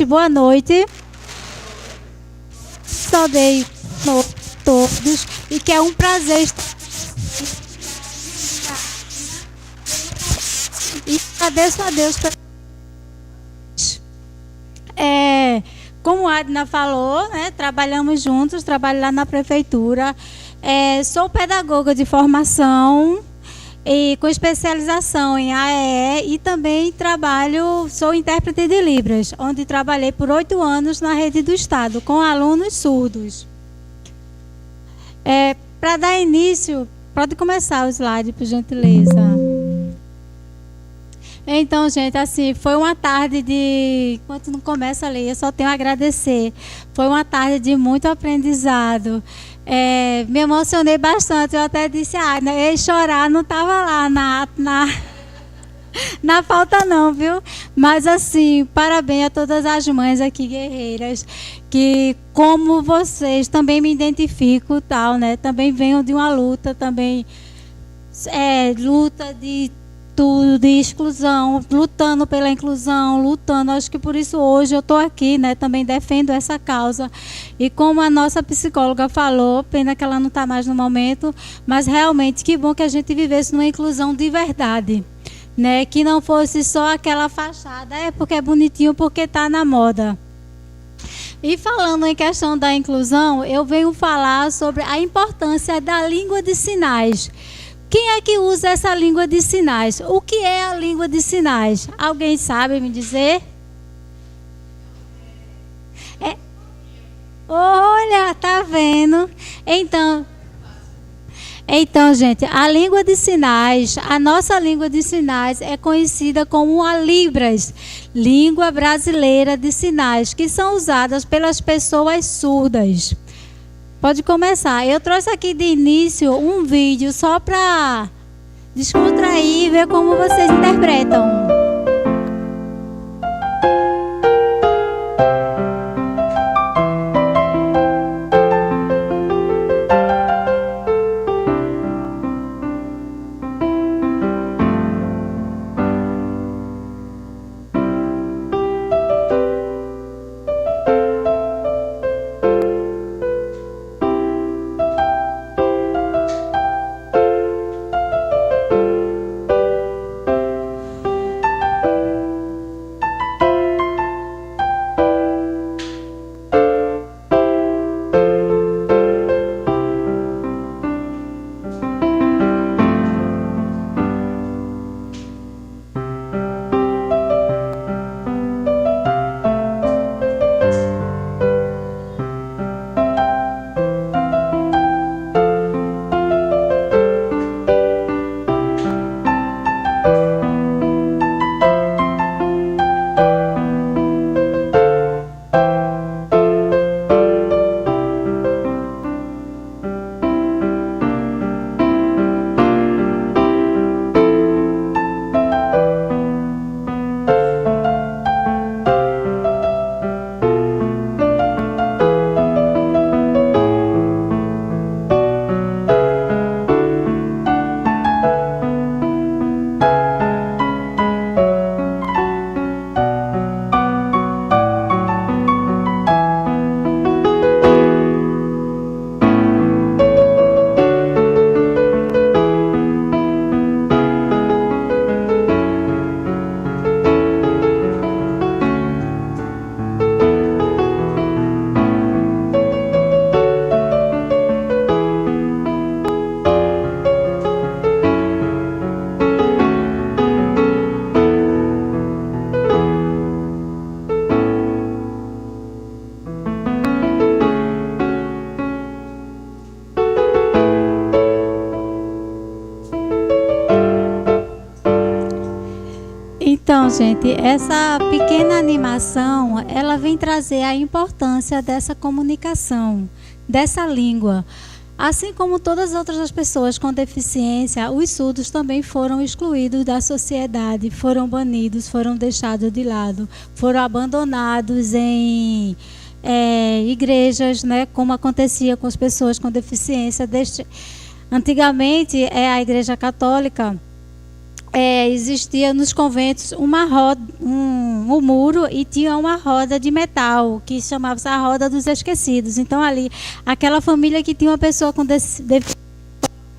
Boa noite. Saudei todos e que é um prazer estar e agradeço a Deus como a Adna falou, né, trabalhamos juntos, trabalho lá na prefeitura. Sou pedagoga de formação e com especialização em AEE e também sou intérprete de Libras, onde trabalhei por 8 anos na rede do Estado, com alunos surdos. Para dar início, pode começar o slide, por gentileza. Então, gente, assim, foi uma tarde de... Enquanto não começa a ler, eu só tenho a agradecer. Foi uma tarde de muito aprendizado. Me emocionei bastante. Eu até disse, chorar não estava lá na pauta não, viu? Mas assim, parabéns a todas as mães aqui guerreiras, que como vocês também me identifico, tal, né? Também venho de uma luta, também luta de tudo, de exclusão, lutando pela inclusão, lutando. Acho que por isso hoje eu estou aqui, né? Também defendo essa causa. E como a nossa psicóloga falou, pena que ela não está mais no momento, mas realmente que bom que a gente vivesse numa inclusão de verdade, né? Que não fosse só aquela fachada, porque é bonitinho, porque está na moda. E falando em questão da inclusão, eu venho falar sobre a importância da língua de sinais. Quem é que usa essa língua de sinais? O que é a língua de sinais? Alguém sabe me dizer? Olha, tá vendo? Então, gente, a língua de sinais, a nossa língua de sinais é conhecida como a Libras, Língua Brasileira de Sinais, que são usadas pelas pessoas surdas. Pode começar. Eu trouxe aqui de início um vídeo só para descontrair e ver como vocês interpretam. Então, gente, essa pequena animação, ela vem trazer a importância dessa comunicação, dessa língua. Assim como todas as outras pessoas com deficiência, os surdos também foram excluídos da sociedade, foram banidos, foram deixados de lado, foram abandonados em igrejas, né, como acontecia com as pessoas com deficiência. Antigamente, a Igreja Católica existia nos conventos uma roda, um muro, e tinha uma roda de metal que chamava-se a Roda dos Esquecidos. Então ali, aquela família que tinha uma pessoa com deficiência,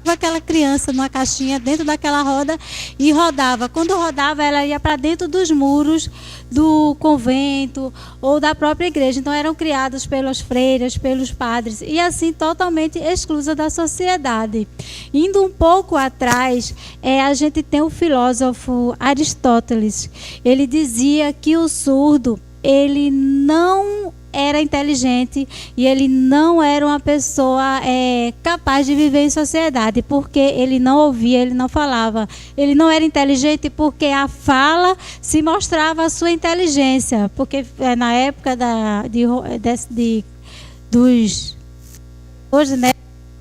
aquela criança numa caixinha dentro daquela roda e rodava. Quando rodava, ela ia para dentro dos muros do convento ou da própria igreja. Então eram criados pelas freiras, pelos padres, e assim totalmente exclusa da sociedade. Indo um pouco atrás, a gente tem o filósofo Aristóteles. Ele dizia que o surdo, ele não era inteligente e ele não era uma pessoa capaz de viver em sociedade, porque ele não ouvia, ele não falava. Ele não era inteligente porque a fala se mostrava a sua inteligência, porque na época hoje, né,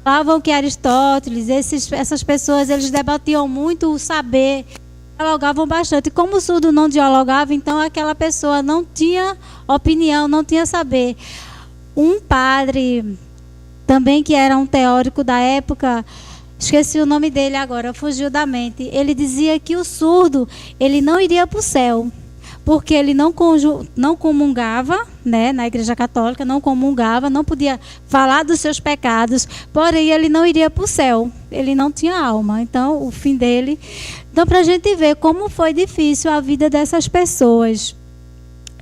falavam que Aristóteles, essas pessoas, eles debatiam muito o saber, dialogavam bastante. Como o surdo não dialogava, então aquela pessoa não tinha opinião, não tinha saber. Um padre também, que era um teórico da época, esqueci o nome dele agora, fugiu da mente. Ele dizia que o surdo, ele não iria para o céu, porque ele não comungava, né, na Igreja Católica, não comungava, não podia falar dos seus pecados, porém ele não iria para o céu, ele não tinha alma. Então, o fim dele... Então, para a gente ver como foi difícil a vida dessas pessoas.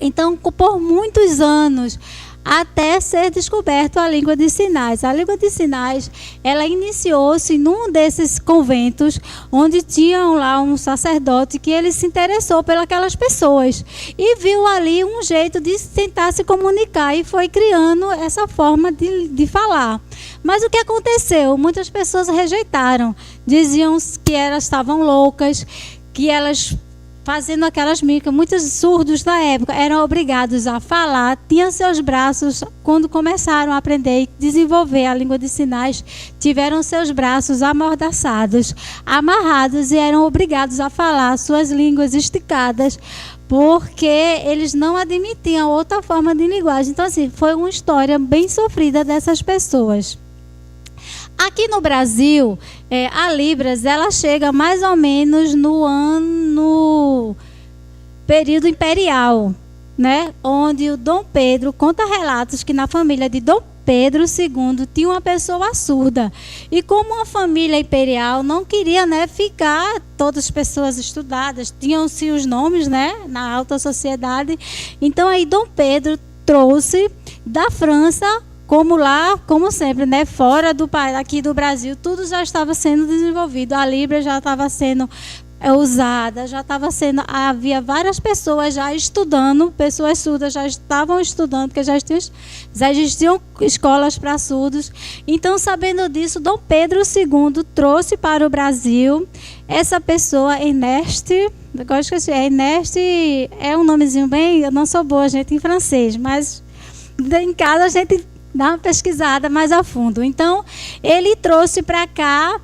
Então, por muitos anos, até ser descoberto a língua de sinais. A língua de sinais, ela iniciou-se num desses conventos, onde tinham lá um sacerdote que ele se interessou pelas pessoas e viu ali um jeito de tentar se comunicar e foi criando essa forma de falar. Mas o que aconteceu? Muitas pessoas rejeitaram, diziam que elas estavam loucas, que elas... fazendo aquelas micas. Muitos surdos da época eram obrigados a falar, tinham seus braços, quando começaram a aprender e desenvolver a língua de sinais, tiveram seus braços amordaçados, amarrados, e eram obrigados a falar suas línguas esticadas, porque eles não admitiam outra forma de linguagem. Então, assim, foi uma história bem sofrida dessas pessoas. Aqui no Brasil, a Libras, ela chega mais ou menos no período imperial, né? Onde o Dom Pedro conta relatos que na família de Dom Pedro II tinha uma pessoa surda. E como uma família imperial não queria, né, ficar todas as pessoas estudadas, tinham-se os nomes, né, na alta sociedade. Então aí Dom Pedro trouxe da França, como lá, como sempre, né, fora aqui do Brasil, tudo já estava sendo desenvolvido. A Libra já estava sendo usada, já estava sendo... Havia várias pessoas já estudando, pessoas surdas já estavam estudando, porque já existiam escolas para surdos. Então, sabendo disso, Dom Pedro II trouxe para o Brasil essa pessoa, Ernest... Agora esqueci, Ernest é um nomezinho bem... Eu não sou boa, gente, em francês, mas em casa a gente... dá uma pesquisada mais a fundo. Então, ele trouxe para cá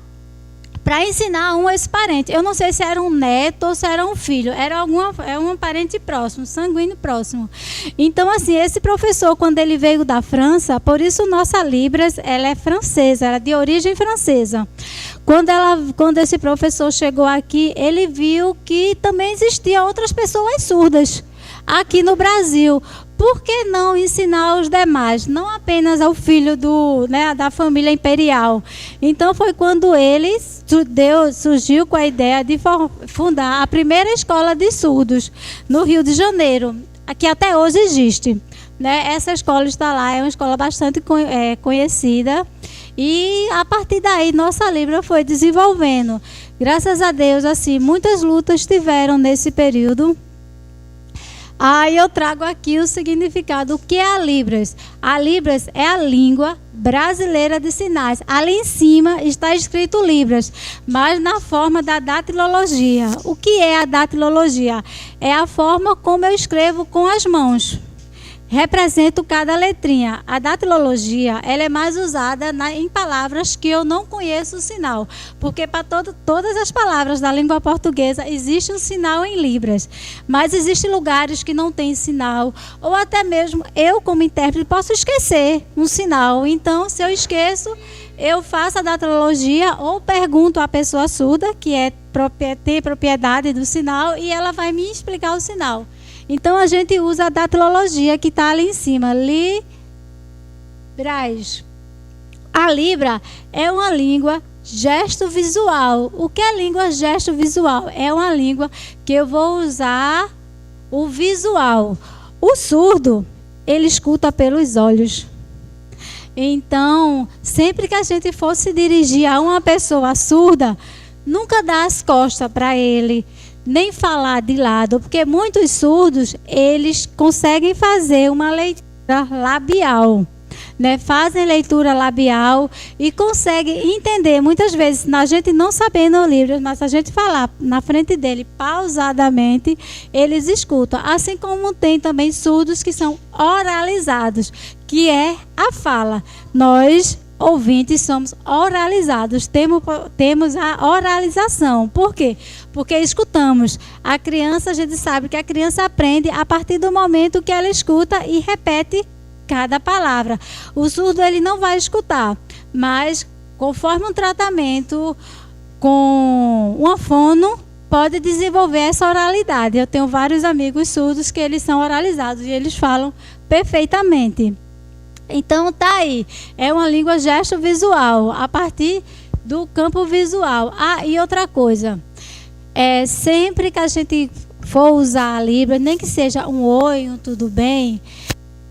para ensinar esse parente. Eu não sei se era um neto ou se era um filho. Era um parente próximo, sanguíneo próximo. Então, assim, esse professor, quando ele veio da França, por isso nossa Libras, ela é francesa, ela é de origem francesa. Quando esse professor chegou aqui, ele viu que também existiam outras pessoas surdas aqui no Brasil. Por que não ensinar os demais? Não apenas ao filho da família imperial. Então foi quando ele surgiu com a ideia de fundar a primeira escola de surdos no Rio de Janeiro, que até hoje existe. Né? Essa escola está lá, é uma escola bastante conhecida. E a partir daí nossa Libra foi desenvolvendo. Graças a Deus, assim, muitas lutas tiveram nesse período. Aí eu trago aqui o significado. O que é a Libras? A Libras é a língua brasileira de sinais. Ali em cima está escrito Libras, mas na forma da datilologia. O que é a datilologia? É a forma como eu escrevo com as mãos. Represento cada letrinha. A datilologia, ela é mais usada em palavras que eu não conheço o sinal, porque para todas as palavras da língua portuguesa existe um sinal em Libras, mas existem lugares que não tem sinal, ou até mesmo eu como intérprete posso esquecer um sinal. Então, se eu esqueço, eu faço a datilologia ou pergunto à pessoa surda, que tem propriedade do sinal, e ela vai me explicar o sinal. Então, a gente usa a datilologia que está ali em cima. Libras. A Libra é uma língua gesto-visual. O que é língua gesto-visual? É uma língua que eu vou usar o visual. O surdo, ele escuta pelos olhos. Então, sempre que a gente for se dirigir a uma pessoa surda, nunca dá as costas para ele, nem falar de lado, porque muitos surdos, eles conseguem fazer uma leitura labial, né? Fazem leitura labial e conseguem entender. Muitas vezes, a gente não sabendo Libras, mas se a gente falar na frente dele pausadamente, eles escutam. Assim como tem também surdos que são oralizados, que é a fala. Nós ouvintes somos oralizados, temos a oralização. Por quê? Porque escutamos. A criança, a gente sabe que a criança aprende a partir do momento que ela escuta e repete cada palavra. O surdo, ele não vai escutar, mas conforme um tratamento com uma fono, pode desenvolver essa oralidade. Eu tenho vários amigos surdos que eles são oralizados e eles falam perfeitamente. Então, tá aí. É uma língua gesto-visual, a partir do campo visual. Ah, e outra coisa. Sempre que a gente for usar a Libra, nem que seja um oi, um tudo bem,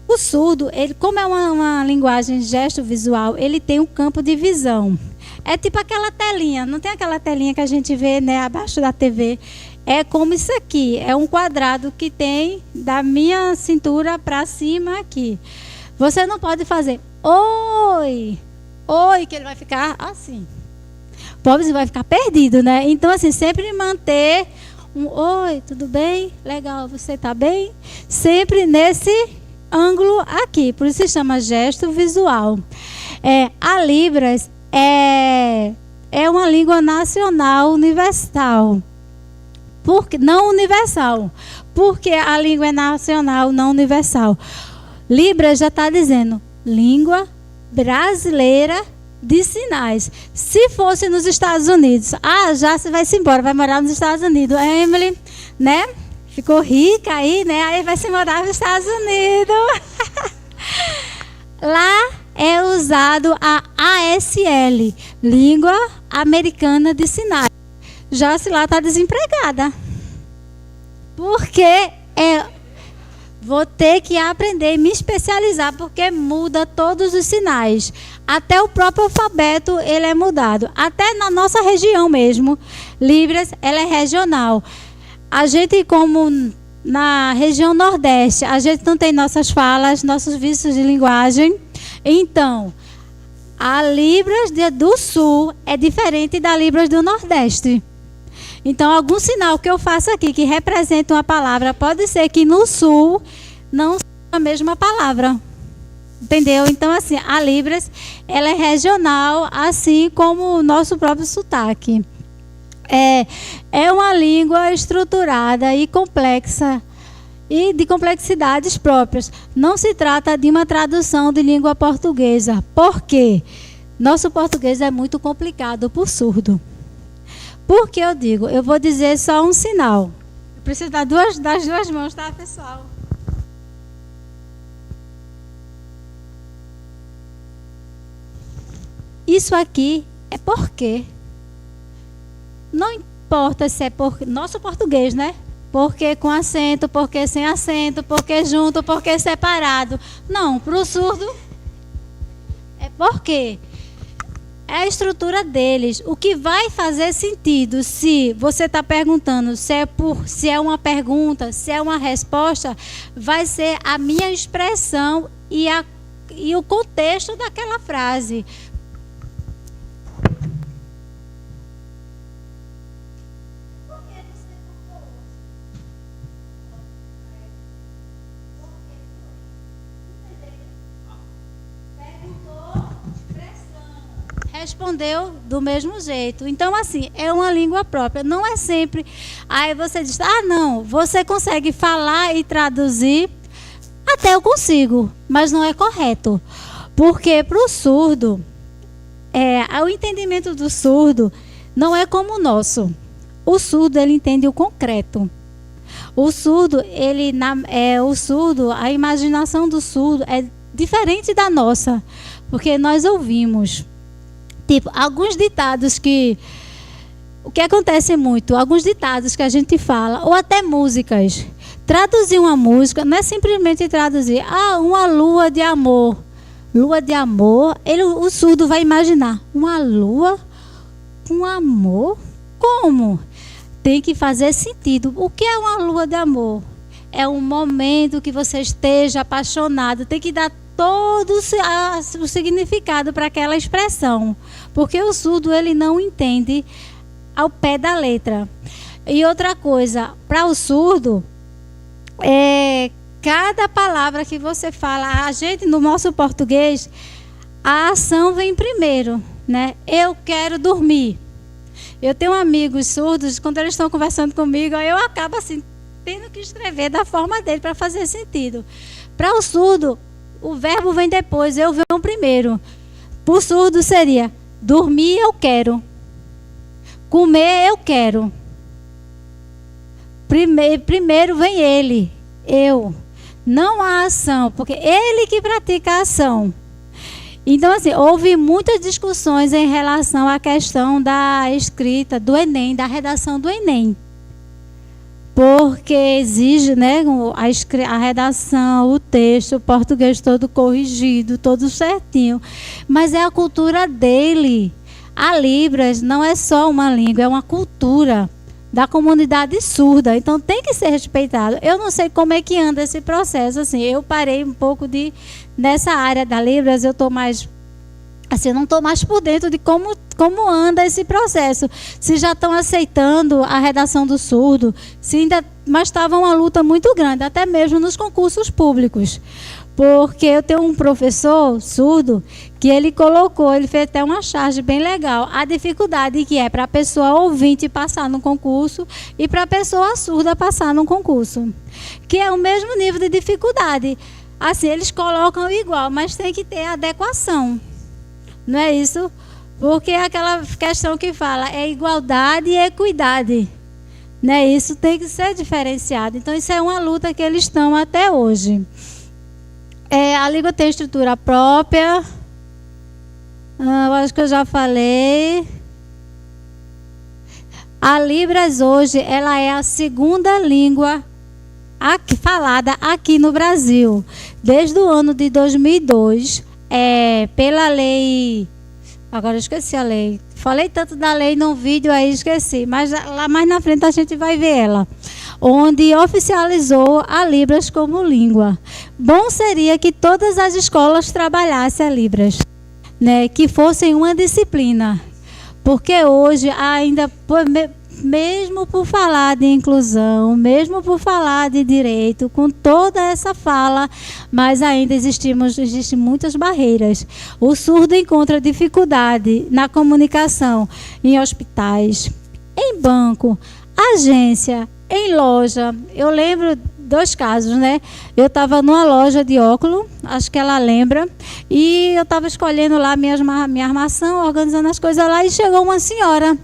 o surdo, ele, como é uma linguagem gesto-visual, ele tem um campo de visão. É tipo aquela telinha. Não tem aquela telinha que a gente vê, né, abaixo da TV? É como isso aqui. É um quadrado que tem da minha cintura para cima aqui. Você não pode fazer oi, oi, que ele vai ficar assim. O pobre vai ficar perdido, né? Então, assim, sempre manter um oi, tudo bem? Legal, você está bem? Sempre nesse ângulo aqui. Por isso se chama gesto visual. A Libras é uma língua nacional universal. Não universal. Porque a língua é nacional, não universal. Libras já está dizendo língua brasileira de sinais. Se fosse nos Estados Unidos, já se vai se embora, vai morar nos Estados Unidos. A Emily, né? Ficou rica aí, né? Aí vai se morar nos Estados Unidos. Lá é usado a ASL, língua americana de sinais. Já se lá está desempregada. Porque vou ter que aprender e me especializar, porque muda todos os sinais. Até o próprio alfabeto, ele é mudado. Até na nossa região mesmo. Libras, ela é regional. A gente, como na região Nordeste, a gente não tem nossas falas, nossos vícios de linguagem. Então, a Libras do Sul é diferente da Libras do Nordeste. Então, algum sinal que eu faço aqui que representa uma palavra, pode ser que no Sul não seja a mesma palavra. Entendeu? Então, assim, a Libras, ela é regional, assim como o nosso próprio sotaque. É uma língua estruturada e complexa, e de complexidades próprias. Não se trata de uma tradução de língua portuguesa. Por quê? Nosso português é muito complicado por surdo. Por que eu digo? Eu vou dizer só um sinal. Eu preciso das duas mãos, tá, pessoal? Isso aqui é porque. Não importa se é por nosso português, né? Porque com acento, porque sem acento, porque junto, porque separado. Não, para o surdo é porque é a estrutura deles. O que vai fazer sentido se você está perguntando se é uma pergunta, se é uma resposta, vai ser a minha expressão e o contexto daquela frase. Respondeu do mesmo jeito. Então, assim, é uma língua própria. Não é sempre. Aí você diz, não, você consegue falar e traduzir. Até eu consigo, mas não é correto. Porque para o surdo, o entendimento do surdo não é como o nosso. O surdo, ele entende o concreto. O surdo, a imaginação do surdo é diferente da nossa. Porque nós ouvimos. Tipo, alguns ditados o que acontece muito, alguns ditados que a gente fala, ou até músicas. Traduzir uma música não é simplesmente traduzir, uma lua de amor. Lua de amor, o surdo vai imaginar, uma lua com amor? Como? Tem que fazer sentido. O que é uma lua de amor? É um momento que você esteja apaixonado, tem que dar todo o significado para aquela expressão, porque o surdo ele não entende ao pé da letra. E outra coisa, para o surdo, cada palavra que você fala, a gente no nosso português, a ação vem primeiro, né? Eu quero dormir. Eu tenho amigos surdos, quando eles estão conversando comigo, eu acabo assim tendo que escrever da forma dele para fazer sentido. Para o surdo, o verbo vem depois, eu venho primeiro. Para o surdo seria: dormir eu quero, comer eu quero. Primeiro vem ele, eu. Não há ação, porque ele que pratica a ação. Então, assim, houve muitas discussões em relação à questão da escrita do Enem, da redação do Enem. Porque exige, né, a redação, o texto, o português todo corrigido, todo certinho. Mas é a cultura dele. A Libras não é só uma língua, é uma cultura da comunidade surda. Então tem que ser respeitado. Eu não sei como é que anda esse processo. Assim, eu parei um pouco nessa área da Libras, eu estou mais... Assim, eu não estou mais por dentro de como anda esse processo. Se já estão aceitando a redação do surdo, mas estava uma luta muito grande, até mesmo nos concursos públicos. Porque eu tenho um professor surdo que ele fez até uma charge bem legal, a dificuldade que é para a pessoa ouvinte passar no concurso e para a pessoa surda passar no concurso. Que é o mesmo nível de dificuldade. Assim, eles colocam igual, mas tem que ter adequação. Não é isso? Porque é aquela questão que fala, é igualdade e equidade. Né? Isso tem que ser diferenciado. Então, isso é uma luta que eles estão até hoje. A língua tem estrutura própria. Eu acho que eu já falei. A Libras hoje, ela é a segunda língua falada aqui no Brasil. Desde o ano de 2002, pela lei... Agora eu esqueci a lei. Falei tanto da lei num vídeo aí, esqueci. Mas lá mais na frente a gente vai ver ela. Onde oficializou a Libras como língua. Bom seria que todas as escolas trabalhassem a Libras, né? Que fossem uma disciplina. Porque hoje ainda... Mesmo por falar de inclusão, mesmo por falar de direito, com toda essa fala, mas ainda existem muitas barreiras. O surdo encontra dificuldade na comunicação em hospitais, em banco, agência, em loja. Eu lembro 2 casos, né? Eu estava numa loja de óculos, acho que ela lembra, e eu estava escolhendo lá minha armação, organizando as coisas lá, e chegou uma senhora.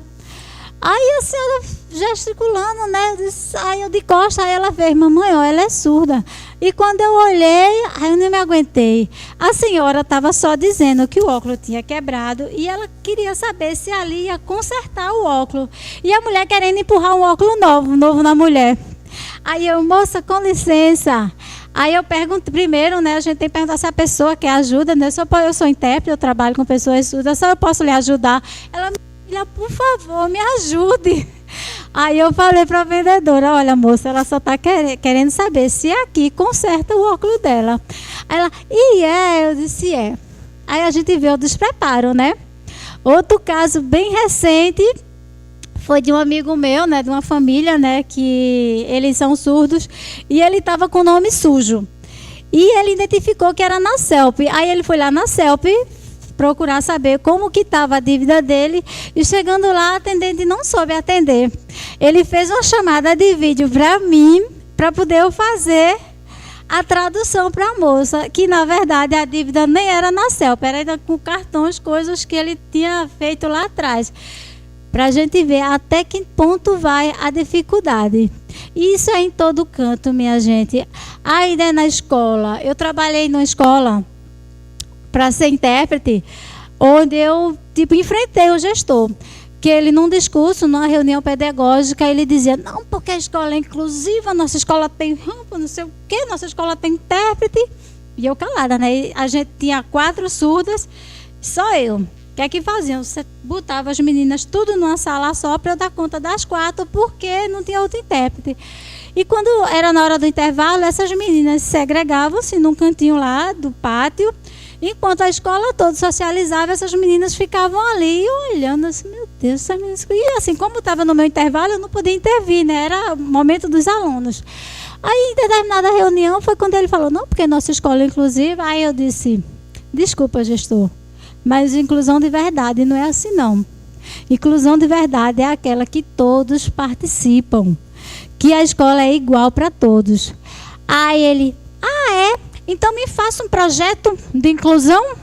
Aí a senhora gesticulando, né? Aí eu de costa, aí ela fez: mamãe, ó, ela é surda. E quando eu olhei, aí eu nem me aguentei. A senhora estava só dizendo que o óculos tinha quebrado e ela queria saber se ali ia consertar o óculos. E a mulher querendo empurrar um óculos novo na mulher. Aí eu: moça, com licença. Aí eu pergunto, primeiro, né, a gente tem que perguntar se a pessoa quer ajuda, né? Eu sou intérprete, eu trabalho com pessoas surdas, só eu posso lhe ajudar. Ela, filha, por favor, me ajude. Aí eu falei para a vendedora, olha, moça, ela só está querendo saber se aqui conserta o óculos dela. Aí ela, eu disse, é. Aí a gente vê o despreparo, né? Outro caso bem recente foi de um amigo meu, né, de uma família, né, que eles são surdos, e ele estava com o nome sujo. E ele identificou que era na CELP. Aí ele foi lá na CELP procurar saber como que estava a dívida dele, e chegando lá, a atendente não soube atender. Ele fez uma chamada de vídeo para mim, para poder eu fazer a tradução para a moça, que na verdade a dívida nem era na CELP, era ainda com cartões, coisas que ele tinha feito lá atrás. Para a gente ver até que ponto vai a dificuldade. E isso é em todo canto, minha gente. Ainda na escola, eu trabalhei numa escola para ser intérprete, onde eu enfrentei o gestor. Que ele, num discurso, numa reunião pedagógica, ele dizia, não, porque a escola é inclusiva, nossa escola tem rampa, não sei o quê, nossa escola tem intérprete. E eu calada, né? E a gente tinha 4 surdas, só eu. O que é que faziam? Você botava as meninas tudo numa sala só para eu dar conta das 4, porque não tinha outro intérprete. E quando era na hora do intervalo, essas meninas segregavam-se num cantinho lá do pátio, enquanto a escola toda socializava, essas meninas ficavam ali olhando assim, meu Deus, essas meninas... E assim, como estava no meu intervalo, eu não podia intervir, né? Era o momento dos alunos. Aí, em determinada reunião, foi quando ele falou, não, porque nossa escola é inclusiva. Aí eu disse, desculpa, gestor, mas inclusão de verdade não é assim, não. Inclusão de verdade é aquela que todos participam, que a escola é igual para todos. Aí ele, é? Então me faça um projeto de inclusão.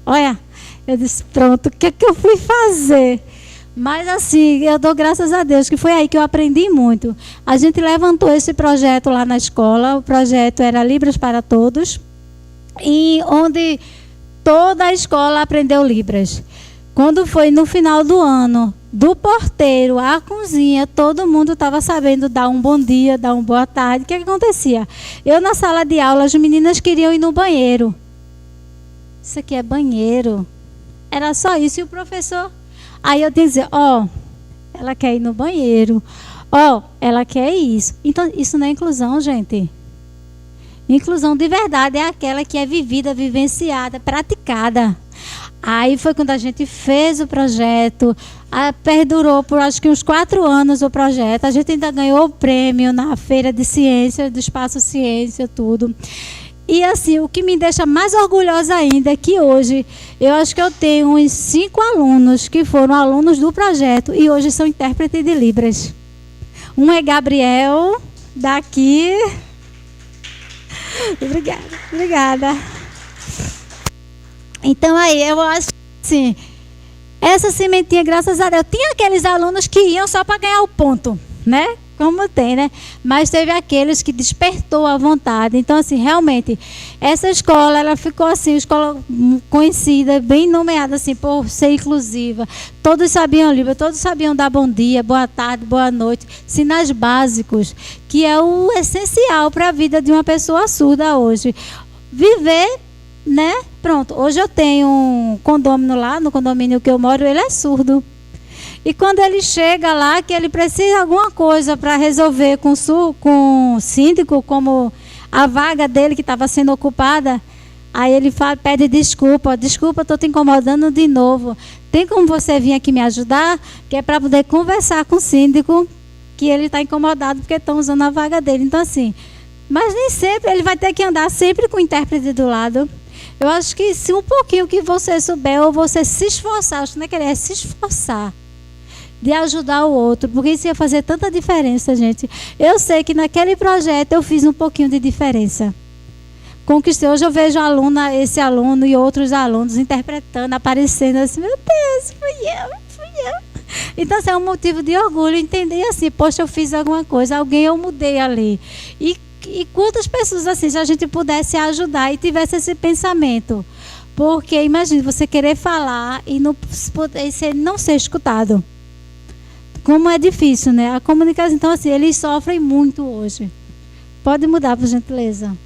Olha, eu disse, pronto, o que é que eu fui fazer? Mas assim, eu dou graças a Deus, que foi aí que eu aprendi muito. A gente levantou esse projeto lá na escola, o projeto era Libras para Todos, e onde toda a escola aprendeu Libras. Quando foi no final do ano, do porteiro à cozinha, todo mundo estava sabendo dar um bom dia, dar uma boa tarde. O que acontecia? Eu na sala de aula, as meninas queriam ir no banheiro. Isso aqui é banheiro. Era só isso. E o professor... Aí eu tinha que dizer, ela quer ir no banheiro. Ela quer isso. Então, isso não é inclusão, gente. Inclusão de verdade é aquela que é vivida, vivenciada, praticada. Aí foi quando a gente fez o projeto, perdurou por acho que uns 4 anos o projeto. A gente ainda ganhou o prêmio na Feira de Ciência, do Espaço Ciência, tudo. E assim, o que me deixa mais orgulhosa ainda é que hoje, eu acho que eu tenho uns 5 alunos que foram alunos do projeto e hoje são intérpretes de Libras. Um é Gabriel, daqui... Obrigada. Então aí, eu acho assim, essa sementinha, graças a Deus, tinha aqueles alunos que iam só para ganhar o ponto, né? Como tem, né? Mas teve aqueles que despertou a vontade. Então, assim, realmente, essa escola, ela ficou assim, escola conhecida, bem nomeada assim, por ser inclusiva. Todos sabiam Libras, todos sabiam dar bom dia, boa tarde, boa noite, sinais básicos, que é o essencial para a vida de uma pessoa surda hoje. Viver, né? Pronto, hoje eu tenho um condômino lá, no condomínio que eu moro, ele é surdo. E quando ele chega lá, que ele precisa de alguma coisa para resolver com o síndico, como a vaga dele que estava sendo ocupada, aí ele pede desculpa, estou te incomodando de novo. Tem como você vir aqui me ajudar? Que é para poder conversar com o síndico, que ele está incomodado porque estão usando a vaga dele. Então assim, mas nem sempre, ele vai ter que andar sempre com o intérprete do lado. Eu acho que se um pouquinho que você souber, ou você se esforçar, acho que não é querer, é se esforçar de ajudar o outro, porque isso ia fazer tanta diferença, gente. Eu sei que naquele projeto eu fiz um pouquinho de diferença. Conquistei. Hoje eu vejo esse aluno e outros alunos interpretando, aparecendo assim, meu Deus, fui eu. Então, assim, é um motivo de orgulho entender assim, poxa, eu fiz alguma coisa, alguém eu mudei ali. E quantas pessoas assim, se a gente pudesse ajudar e tivesse esse pensamento. Porque imagine você querer falar e não ser escutado. Como é difícil, né? A comunicação, então assim, eles sofrem muito hoje. Pode mudar, por gentileza.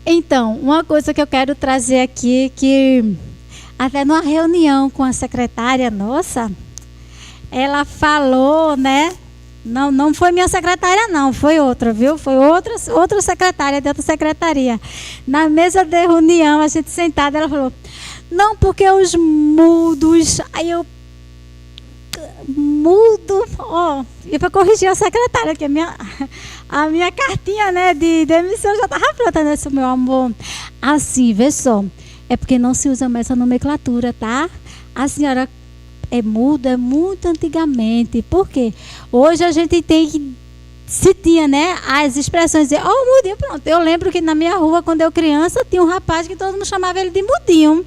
Então, uma coisa que eu quero trazer aqui, que até numa reunião com a secretária nossa, ela falou, né? Não foi minha secretária, não, foi outra, viu? Foi outra secretária de outra secretaria. Na mesa de reunião, a gente sentada, ela falou, não, porque os mudos. Aí eu mudo, e para corrigir a secretária, que a minha cartinha, né, de demissão já estava pronta, né, meu amor? Assim, vê só, é porque não se usa mais essa nomenclatura, tá? A senhora é muda muito antigamente. Por quê? Hoje a gente tem que, se tinha, né, as expressões de, mudinho, pronto. Eu lembro que na minha rua, quando eu criança, tinha um rapaz que todo mundo chamava ele de mudinho.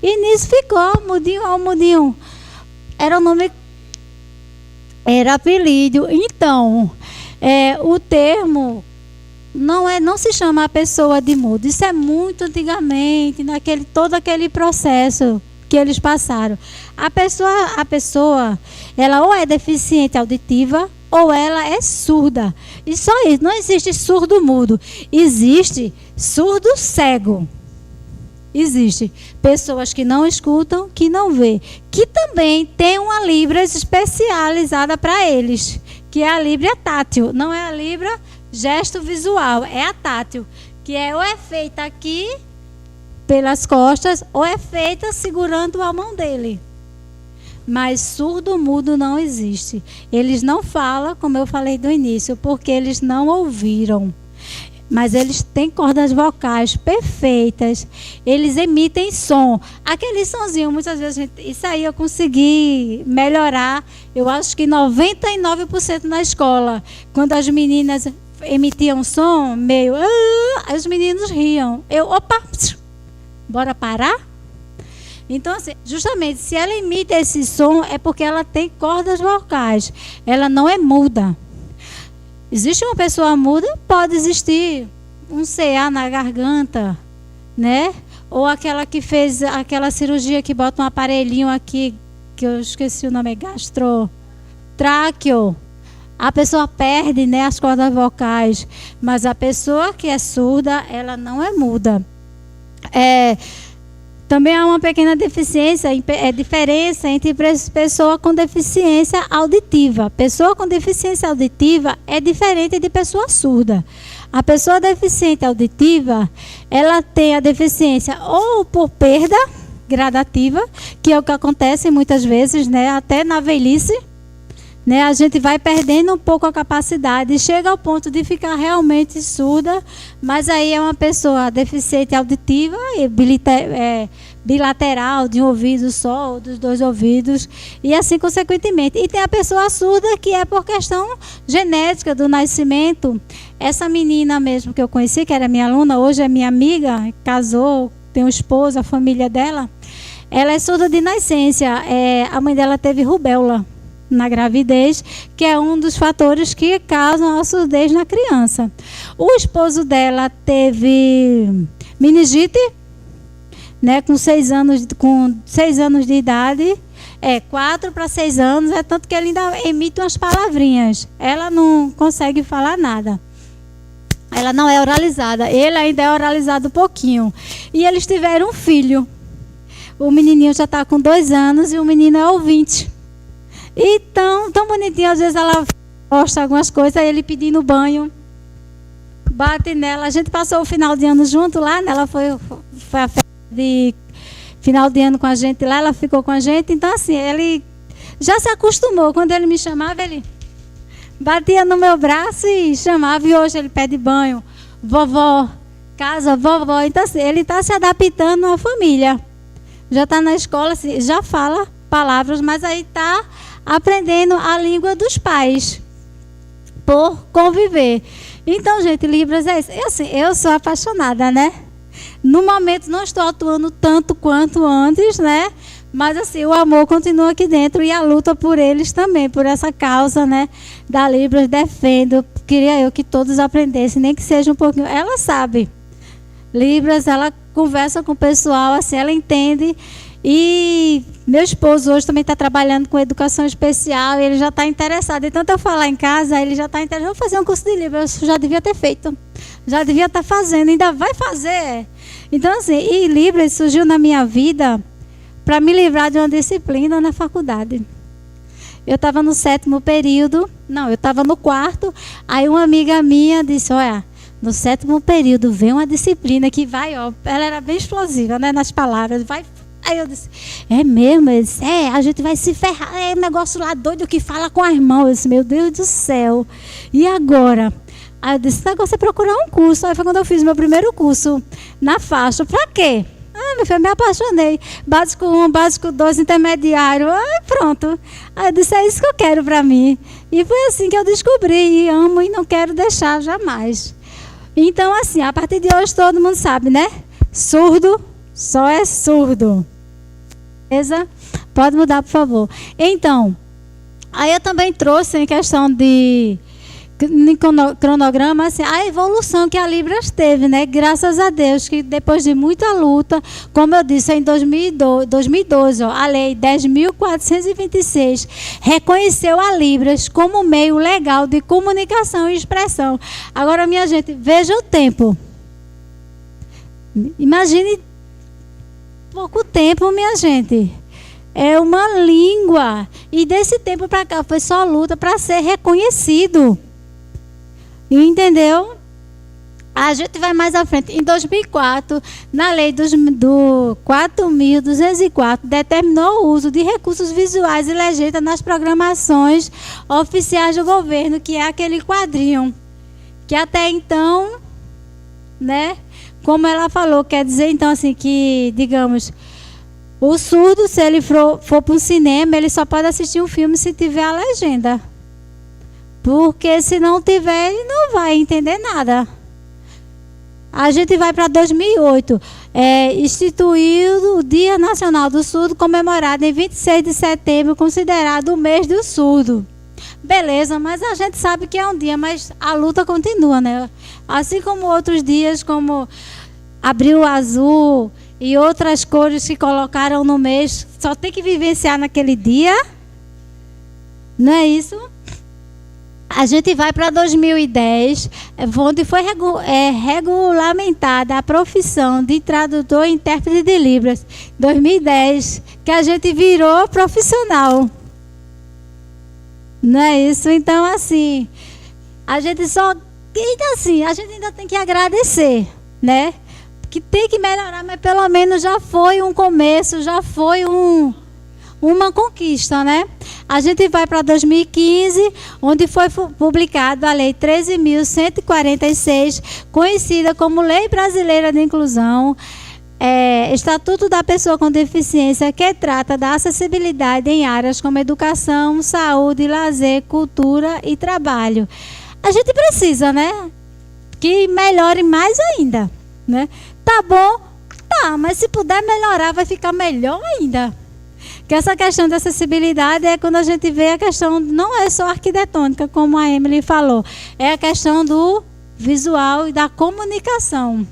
E nisso ficou, mudinho, mudinho. Era o nome, era apelido. Então, o termo não se chama a pessoa de mudo. Isso é muito antigamente, todo aquele processo que eles passaram. A pessoa, ela ou é deficiente auditiva ou ela é surda. E só isso, não existe surdo mudo. Existe surdo cego. Existe pessoas que não escutam, que não vê, que também tem uma Libras especializada para eles, que é a Libra tátil. Não é a Libra gesto visual, é a tátil, que ou é feita aqui pelas costas ou é feita segurando a mão dele. Mas surdo mudo não existe. Eles não falam, como eu falei do início, porque eles não ouviram. Mas eles têm cordas vocais perfeitas. Eles emitem som. Aquele sonzinho, muitas vezes, isso aí eu consegui melhorar. Eu acho que 99% na escola. Quando as meninas emitiam som, meio... os meninos riam. Bora parar? Então, assim, justamente, se ela emite esse som, é porque ela tem cordas vocais. Ela não é muda. Existe uma pessoa muda? Pode existir um CA na garganta, né? Ou aquela que fez aquela cirurgia que bota um aparelhinho aqui, que eu esqueci o nome, é gastro-tráqueo. A pessoa perde, né, as cordas vocais. Mas a pessoa que é surda, ela não é muda. Também há uma pequena diferença entre pessoa com deficiência auditiva. Pessoa com deficiência auditiva é diferente de pessoa surda. A pessoa deficiente auditiva, ela tem a deficiência ou por perda gradativa, que é o que acontece muitas vezes, né, até na velhice, né, a gente vai perdendo um pouco a capacidade, chega ao ponto de ficar realmente surda, mas aí é uma pessoa deficiente auditiva e bilateral, de um ouvido só, ou dos dois ouvidos, e assim consequentemente. E tem a pessoa surda, que é por questão genética do nascimento. Essa menina mesmo que eu conheci, que era minha aluna, hoje é minha amiga, casou, tem um esposo, a família dela, ela é surda de nascença. A mãe dela teve rubéola na gravidez, que é um dos fatores que causam a surdez na criança. O esposo dela teve meningite, né, com 6 anos de idade, 4 para 6 anos, tanto que ele ainda emite umas palavrinhas. Ela não consegue falar nada. Ela não é oralizada. Ele ainda é oralizado um pouquinho. E eles tiveram um filho. O menininho já está com 2 anos e o menino é ouvinte. E tão bonitinho, às vezes ela posta algumas coisas, aí ele pedindo banho, bate nela. A gente passou o final de ano junto lá, né? Ela foi a festa de final de ano com a gente lá, ela ficou com a gente. Então, assim, ele já se acostumou. Quando ele me chamava, ele batia no meu braço e chamava. E hoje ele pede banho, vovó, casa, vovó. Então, assim, ele está se adaptando à família. Já está na escola, assim, já fala palavras, mas aí está aprendendo a língua dos pais por conviver. Então, gente, Libras é isso. Eu sou apaixonada, né? No momento não estou atuando tanto quanto antes, né? Mas assim, o amor continua aqui dentro e a luta por eles também, por essa causa, né, da Libras. Defendo. Queria eu que todos aprendessem, nem que seja um pouquinho. Ela sabe. Libras, ela conversa com o pessoal, assim, ela entende. E meu esposo hoje também está trabalhando com educação especial e ele já está interessado. E tanto eu falar em casa, ele já está interessado. Vou fazer um curso de Libras, eu já devia ter feito. Já devia estar fazendo, ainda vai fazer. Então, assim, e Libras surgiu na minha vida para me livrar de uma disciplina na faculdade. Eu estava no 7º período, não, eu estava no 4º, aí uma amiga minha disse, olha, no 7º período vem uma disciplina que vai, ó, ela era bem explosiva, né, nas palavras, vai. Aí eu disse, é mesmo? Eu disse, a gente vai se ferrar, é um negócio lá doido que fala com as mãos. Eu disse, meu Deus do céu, e agora? Aí eu disse, o negócio é procurar um curso. Aí foi quando eu fiz meu primeiro curso na faixa. Pra quê? Meu filho, me apaixonei. Básico 1, básico 2, intermediário. Aí pronto. Aí eu disse, é isso que eu quero pra mim. E foi assim que eu descobri. E amo e não quero deixar jamais. Então, assim, a partir de hoje todo mundo sabe, né? Surdo só é surdo. Beleza? Pode mudar, por favor. Então, aí eu também trouxe em questão de cronograma, assim, a evolução que a Libras teve, né? Graças a Deus, que depois de muita luta, como eu disse, em 2012, ó, a Lei 10.426 reconheceu a Libras como meio legal de comunicação e expressão. Agora, minha gente, veja o tempo. Imagine pouco tempo, minha gente. É uma língua. E desse tempo para cá foi só luta para ser reconhecido. Entendeu? A gente vai mais à frente. Em 2004, na lei do 4.204, determinou o uso de recursos visuais e legenda nas programações oficiais do governo, que é aquele quadrinho. Que até então, né? Como ela falou, quer dizer então assim que, digamos, o surdo, se ele for para o cinema, ele só pode assistir um filme se tiver a legenda. Porque se não tiver, ele não vai entender nada. A gente vai para 2008. Instituído o Dia Nacional do Surdo, comemorado em 26 de setembro, considerado o mês do surdo. Beleza, mas a gente sabe que é um dia, mas a luta continua, né? Assim como outros dias, como Abril Azul e outras cores que colocaram no mês, só tem que vivenciar naquele dia. Não é isso? A gente vai para 2010, onde foi regulamentada a profissão de tradutor e intérprete de Libras. 2010, que a gente virou profissional. Não é isso? Então, assim, a gente só... Ainda assim, a gente ainda tem que agradecer, né? Que tem que melhorar, mas pelo menos já foi um começo, já foi uma conquista, né? A gente vai para 2015, onde foi publicada a Lei 13.146, conhecida como Lei Brasileira de Inclusão, Estatuto da Pessoa com Deficiência, que trata da acessibilidade em áreas como educação, saúde, lazer, cultura e trabalho. A gente precisa, né? Que melhore mais ainda, né? Tá bom? Tá, mas se puder melhorar, vai ficar melhor ainda. Que essa questão de acessibilidade é quando a gente vê a questão, não é só arquitetônica, como a Emily falou, é a questão do visual e da comunicação.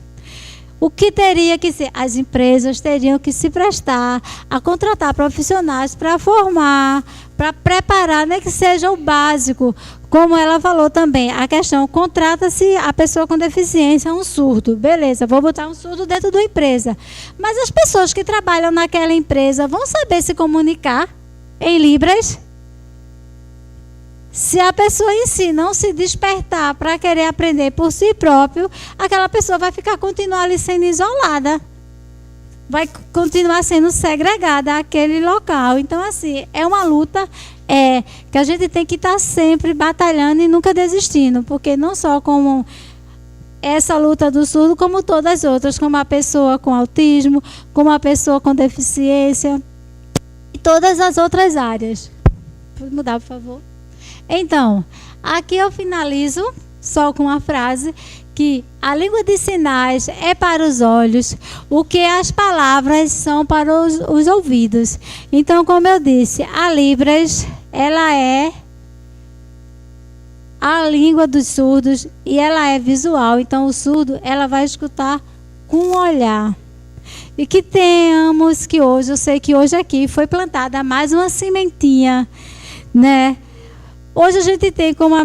O que teria que ser? As empresas teriam que se prestar a contratar profissionais para formar, para preparar, né, que seja o básico. Como ela falou também, a questão, contrata-se a pessoa com deficiência, um surdo. Beleza, vou botar um surdo dentro da empresa. Mas as pessoas que trabalham naquela empresa vão saber se comunicar em Libras? Se a pessoa em si não se despertar para querer aprender por si próprio, aquela pessoa vai continuar ali sendo isolada. Vai continuar sendo segregada àquele local. Então, assim, é uma luta que a gente tem que estar sempre batalhando e nunca desistindo. Porque não só como essa luta do surdo, como todas as outras, como a pessoa com autismo, como a pessoa com deficiência e todas as outras áreas. Pode mudar, por favor? Então, aqui eu finalizo só com uma frase que a língua de sinais é para os olhos, o que as palavras são para os ouvidos. Então, como eu disse, a Libras, ela é a língua dos surdos e ela é visual. Então, o surdo, ela vai escutar com o olhar. E que tenhamos que hoje, eu sei que hoje aqui foi plantada mais uma sementinha, né? Hoje a gente tem, como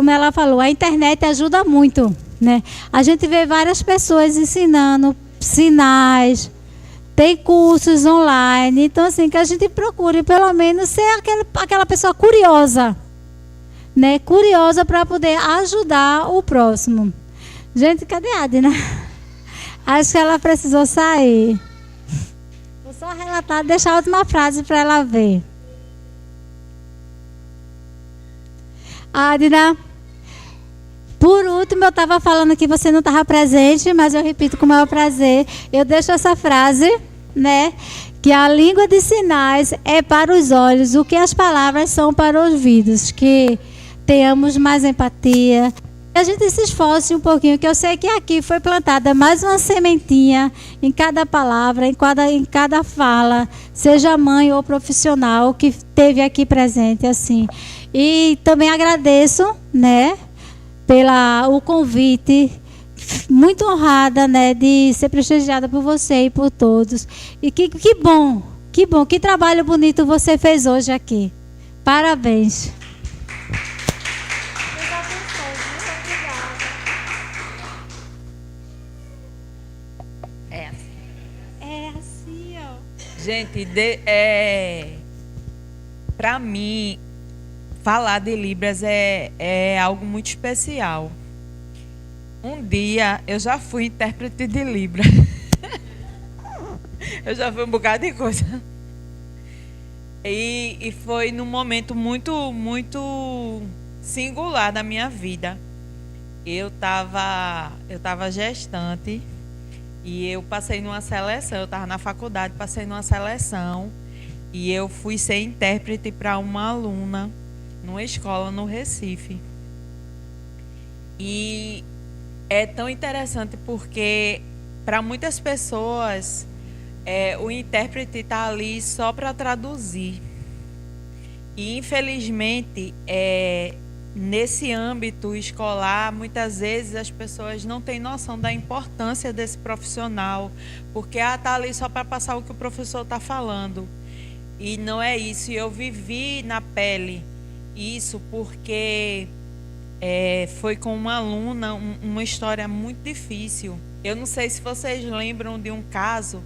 ela falou, a internet ajuda muito. né? A gente vê várias pessoas ensinando sinais, tem cursos online, então assim, que a gente procure pelo menos ser aquela pessoa curiosa, né? Curiosa para poder ajudar o próximo. Gente, cadê a Adina? Acho que ela precisou sair. Vou só relatar, deixar a última frase para ela ver. Adina, por último, eu estava falando que você não estava presente, mas eu repito com o maior prazer. Eu deixo essa frase, né? Que a língua de sinais é para os olhos, o que as palavras são para os ouvidos. Que tenhamos mais empatia. A gente se esforce um pouquinho, que eu sei que aqui foi plantada mais uma sementinha em cada palavra, em cada fala, seja mãe ou profissional que esteve aqui presente, assim. E também agradeço, né, pelo convite, muito honrada, né, de ser prestigiada por você e por todos. E que bom, que trabalho bonito você fez hoje aqui. Parabéns. Gente, para mim, falar de Libras é algo muito especial. Um dia, eu já fui intérprete de Libras. Eu já fui um bocado de coisa. E foi num momento muito, muito singular da minha vida. Eu tava gestante. E eu passei numa seleção, eu estava na faculdade, passei numa seleção e eu fui ser intérprete para uma aluna numa escola no Recife. E é tão interessante porque para muitas pessoas o intérprete está ali só para traduzir. E infelizmente nesse âmbito escolar, muitas vezes as pessoas não têm noção da importância desse profissional, porque está ali só para passar o que o professor está falando. E não é isso. E eu vivi na pele isso porque foi com uma aluna, uma história muito difícil. Eu não sei se vocês lembram de um caso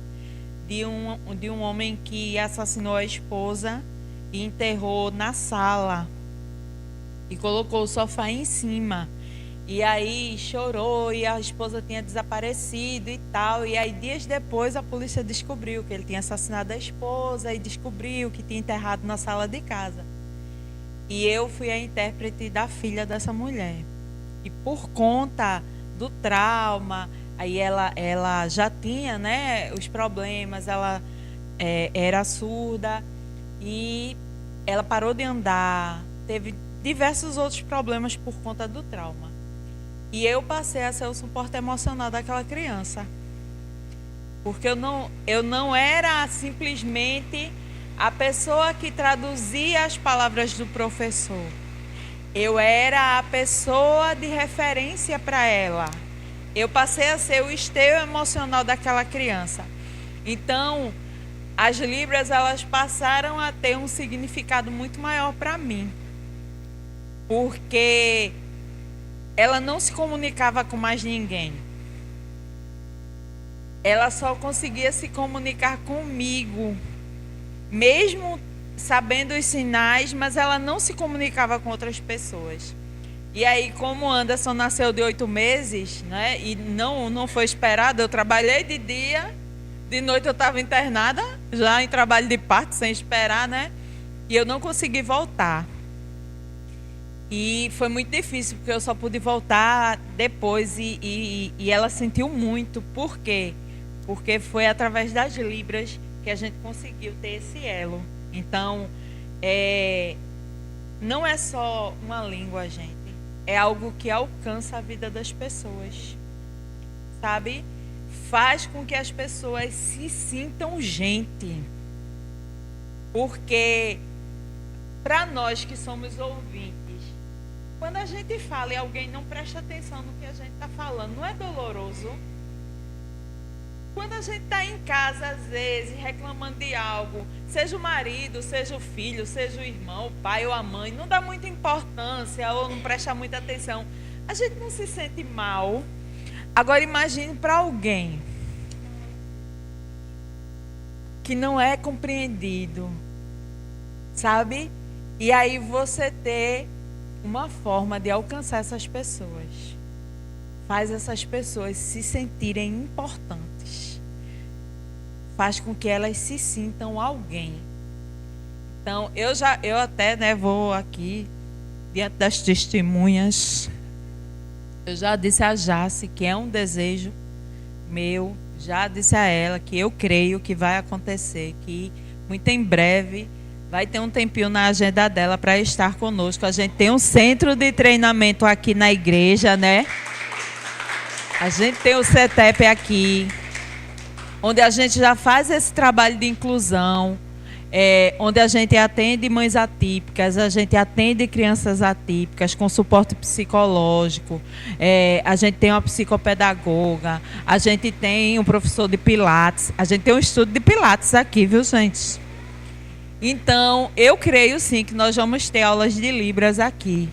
de um homem que assassinou a esposa e enterrou na sala. E colocou o sofá em cima. E aí chorou e a esposa tinha desaparecido e tal. E aí dias depois a polícia descobriu que ele tinha assassinado a esposa e descobriu que tinha enterrado na sala de casa. E eu fui a intérprete da filha dessa mulher. E por conta do trauma, aí ela já tinha, né, os problemas, ela era surda e ela parou de andar, teve diversos outros problemas por conta do trauma. E eu passei a ser o suporte emocional daquela criança. Porque eu não era simplesmente a pessoa que traduzia as palavras do professor. Eu era a pessoa de referência para ela. Eu passei a ser o esteio emocional daquela criança. Então, as Libras, elas passaram a ter um significado muito maior para mim. Porque ela não se comunicava com mais ninguém. Ela só conseguia se comunicar comigo, mesmo sabendo os sinais, mas ela não se comunicava com outras pessoas. E aí, como Anderson nasceu de 8 meses, né, e não foi esperado, eu trabalhei de dia, de noite eu estava internada, já em trabalho de parto, sem esperar, né, e eu não consegui voltar. E foi muito difícil, porque eu só pude voltar depois e ela sentiu muito. Por quê? Porque foi através das Libras que a gente conseguiu ter esse elo. Então, não é só uma língua, gente. É algo que alcança a vida das pessoas. Sabe? Faz com que as pessoas se sintam gente. Porque, para nós que somos ouvintes, quando a gente fala e alguém não presta atenção no que a gente está falando, não é doloroso? Quando a gente está em casa, às vezes, reclamando de algo, seja o marido, seja o filho, seja o irmão, o pai ou a mãe, não dá muita importância ou não presta muita atenção, a gente não se sente mal. Agora imagine para alguém que não é compreendido, sabe? E aí você ter uma forma de alcançar essas pessoas. Faz essas pessoas se sentirem importantes. Faz com que elas se sintam alguém. Então, eu até, né, vou aqui, diante das testemunhas, eu já disse a Jace que é um desejo meu, já disse a ela que eu creio que vai acontecer, que muito em breve vai ter um tempinho na agenda dela para estar conosco. A gente tem um centro de treinamento aqui na igreja, né? A gente tem o CETEP aqui, onde a gente já faz esse trabalho de inclusão, onde a gente atende mães atípicas, a gente atende crianças atípicas com suporte psicológico, a gente tem uma psicopedagoga, a gente tem um professor de pilates, a gente tem um estudo de pilates aqui, viu, gente? Então, eu creio sim que nós vamos ter aulas de Libras aqui,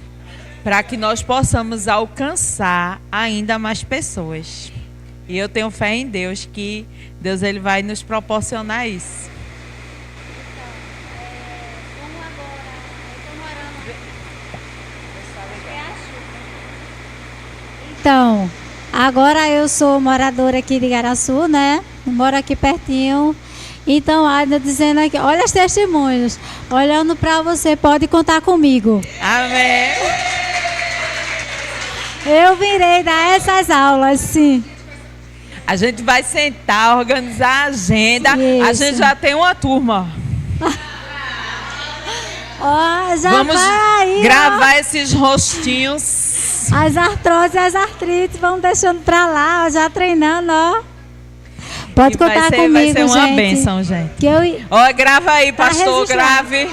para que nós possamos alcançar ainda mais pessoas. E eu tenho fé em Deus, que Deus ele vai nos proporcionar isso. Então, agora eu sou moradora aqui de Igaraçu, né? Moro aqui pertinho. Então, ainda dizendo aqui, olha os testemunhos. Olhando para você, pode contar comigo. Amém. Eu virei dar essas aulas, sim. A gente vai sentar, organizar a agenda. Isso. A gente já tem uma turma. Ó, já Vamos vai aí, gravar esses rostinhos. As artroses e as artrites, vamos deixando pra lá, ó, já treinando, ó. Pode contar comigo, vai ser uma gente. bênção, gente. Que eu... Ó, grava aí, Tá pastor, grave.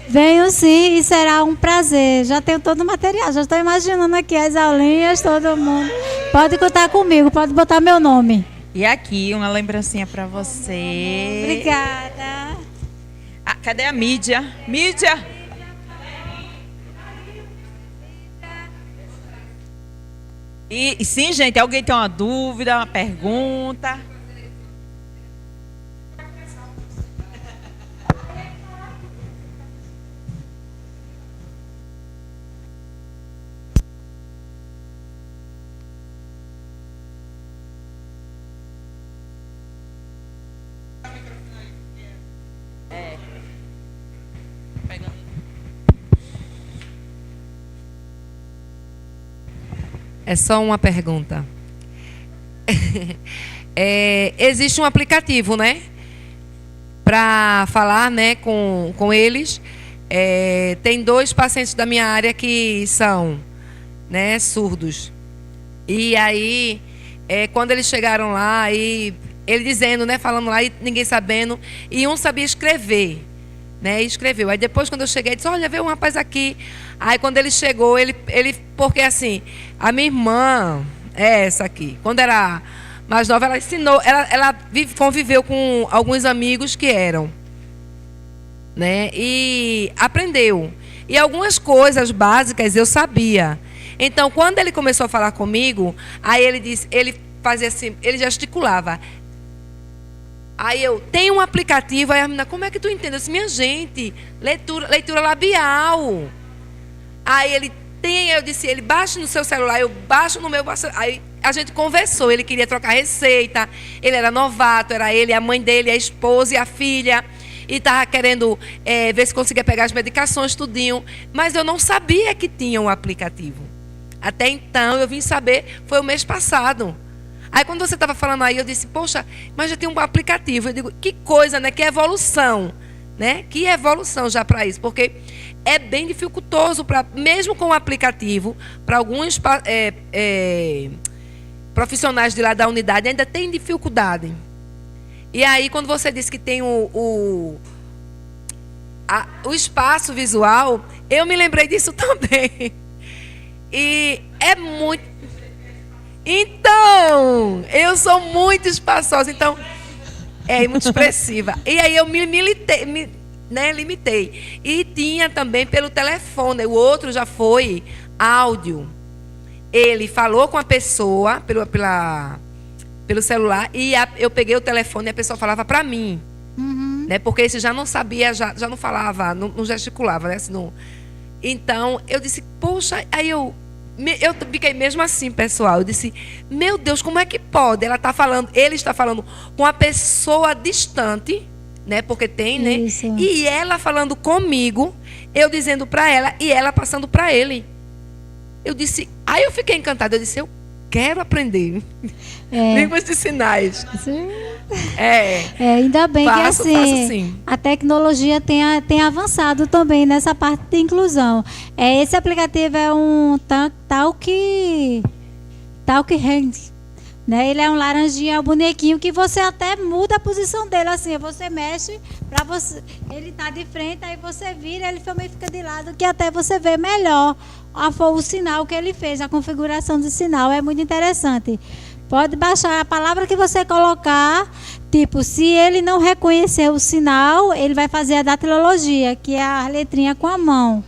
Venho sim e será um prazer. Já tenho todo o material, já estou imaginando aqui as aulinhas, todo mundo. Pode contar comigo, pode botar meu nome. E aqui, uma lembrancinha pra você. Obrigada. Ah, cadê a mídia? Mídia! E sim, gente, alguém tem uma dúvida, uma pergunta? É só uma pergunta. Existe um aplicativo, né? Para falar, né, com eles. Tem 2 pacientes da minha área que são, né, surdos. E aí, quando eles chegaram lá, e ele dizendo, né, falando lá, e ninguém sabendo, e um sabia escrever, né, e escreveu. Aí depois, quando eu cheguei, disse, olha, veio um rapaz aqui. Aí quando ele chegou, ele porque assim, a minha irmã, essa aqui, quando era mais nova, ela ensinou, ela conviveu com alguns amigos que eram, né, e aprendeu. E algumas coisas básicas eu sabia. Então, quando ele começou a falar comigo, aí ele disse, ele fazia assim, ele gesticulava. Aí eu, tem um aplicativo, aí a menina, como é que tu entende? Eu disse, minha gente, leitura labial. Aí ele tem, eu disse, ele baixa no seu celular, eu baixo no meu. Aí a gente conversou, ele queria trocar receita, ele era novato, era ele, a mãe dele, a esposa e a filha. E estava querendo ver se conseguia pegar as medicações, tudinho. Mas eu não sabia que tinha um aplicativo. Até então, eu vim saber, foi o mês passado. Aí quando você estava falando aí, eu disse, poxa, mas já tem um aplicativo. Eu digo, que coisa, né? Que evolução, né? Que evolução já para isso. Porque é bem dificultoso, mesmo com o aplicativo, para alguns profissionais de lá da unidade, ainda tem dificuldade. E aí, quando você disse que tem o espaço visual, eu me lembrei disso também. E é muito... Então, eu sou muito espaçosa, então... muito expressiva. E aí eu me né, limitei. E tinha também pelo telefone, o outro já foi áudio. Ele falou com a pessoa pelo celular e eu peguei o telefone e a pessoa falava para mim. Né, porque esse já não sabia, já não falava, não gesticulava, né? Assim, não. Então, eu disse, poxa, aí eu fiquei mesmo assim, pessoal. Eu disse, meu Deus, como é que pode? Ele está falando com a pessoa distante, né? Porque tem, né? Isso. E ela falando comigo, eu dizendo para ela e ela passando para ele. Eu disse, aí eu fiquei encantada. Eu disse, eu quero aprender línguas de sinais. Sim. Ainda bem faço, que assim, a tecnologia tem avançado também nessa parte de inclusão. Esse aplicativo é um Talk Hand, né? Ele é um laranjinha, um bonequinho que você até muda a posição dele assim, você mexe para você, ele tá de frente, aí você vira, ele também fica de lado, que até você vê melhor o sinal que ele fez, a configuração do sinal é muito interessante. Pode baixar a palavra que você colocar, tipo, se ele não reconhecer o sinal, ele vai fazer a datilologia, que é a letrinha com a mão.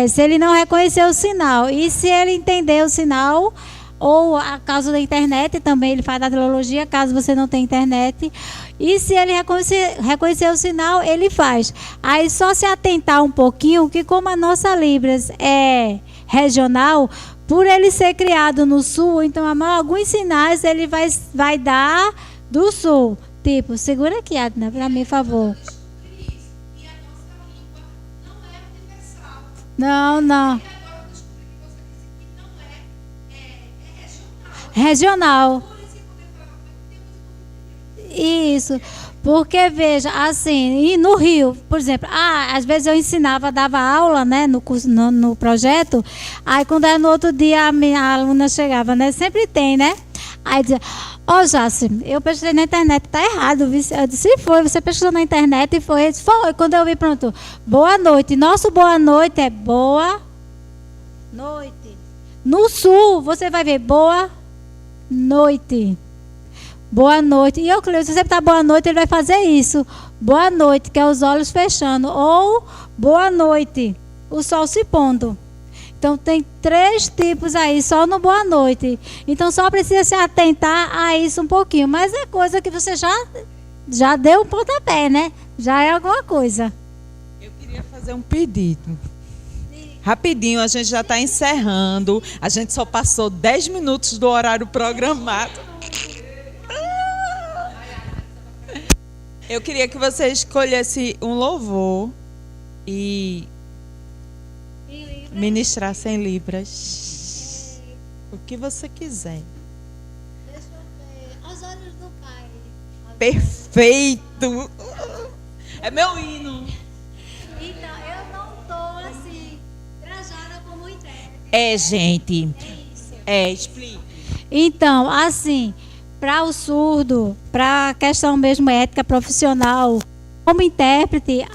Se ele não reconhecer o sinal, e se ele entender o sinal, ou a causa da internet, também ele faz a datilologia, caso você não tenha internet. E se ele reconhecer o sinal, ele faz. Aí só se atentar um pouquinho, que como a nossa Libras é regional, por ele ser criado no sul, então alguns sinais ele vai dar do sul. Tipo, segura aqui, Adna, para mim, por favor. Não. Regional. Isso. Porque, veja, assim, e no Rio, por exemplo, às vezes eu ensinava, dava aula, né, no curso, no projeto, aí quando era no outro dia a minha aluna chegava, né, sempre tem, né, aí dizia, Jaci, eu pesquisei na internet, tá errado, eu disse, foi, você pesquisou na internet e foi, quando eu vi, pronto, boa noite, nosso boa noite é boa noite, no sul, você vai ver boa noite. Boa noite. E eu, se você está boa noite, ele vai fazer isso. Boa noite, que é os olhos fechando. Ou boa noite, o sol se pondo. Então, tem 3 tipos aí, só no boa noite. Então, só precisa se atentar a isso um pouquinho. Mas é coisa que você já deu um pontapé, né? Já é alguma coisa. Eu queria fazer um pedido. Rapidinho, a gente já está encerrando. A gente só passou 10 minutos do horário programado. Eu queria que você escolhesse um louvor e ministrasse em Libras. O que você quiser. Deixa eu ver. Aos olhos do Pai. Perfeito! É meu hino. Então, eu não estou assim, trajada como intérprete. Gente. É isso. Explique. Então, assim, para o surdo, para a questão mesmo ética profissional, como intérprete,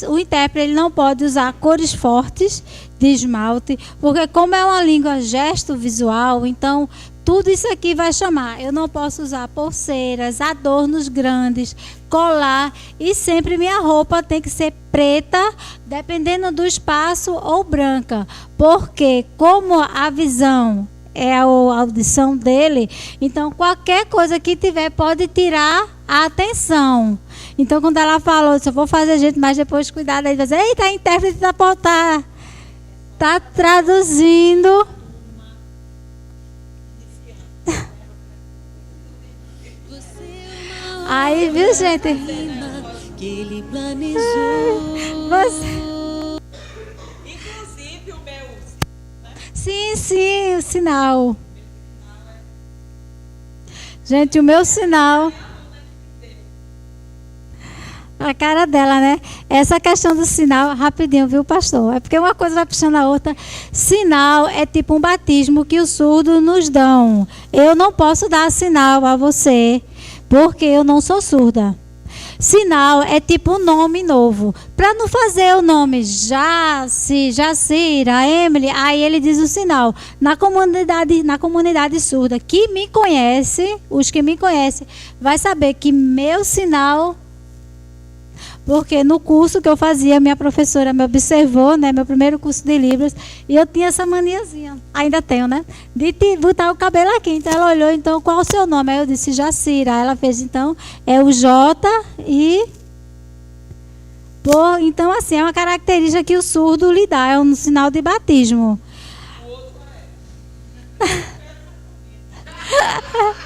o intérprete ele não pode usar cores fortes de esmalte, porque como é uma língua gesto-visual, então tudo isso aqui vai chamar. Eu não posso usar pulseiras, adornos grandes, colar, e sempre minha roupa tem que ser preta, dependendo do espaço, ou branca, porque como a visão é a audição dele, então qualquer coisa que tiver pode tirar a atenção. Então quando ela falou, eu vou fazer gente, mas depois cuidado aí, vai dizer, eita, a intérprete tá traduzindo. Aí, viu, gente? Que ele planejou. Inclusive o meu. Sim, o sinal. Gente, o meu sinal. A cara dela, né? Essa questão do sinal, rapidinho, viu, pastor? É porque uma coisa vai puxando a outra. Sinal é tipo um batismo que os surdos nos dão. Eu não posso dar sinal a você, porque eu não sou surda. Sinal é tipo um nome novo. Para não fazer o nome Jacira, Emily, aí ele diz o sinal. Na comunidade surda que me conhece, os que me conhecem, vai saber que meu sinal. Porque no curso que eu fazia, minha professora me observou, né, meu primeiro curso de Libras, e eu tinha essa maniazinha, ainda tenho, né, de botar o cabelo aqui. Então ela olhou, então qual o seu nome? Aí eu disse Jacira. Aí ela fez, então é o J e então assim, é uma característica que o surdo lhe dá, é um sinal de batismo.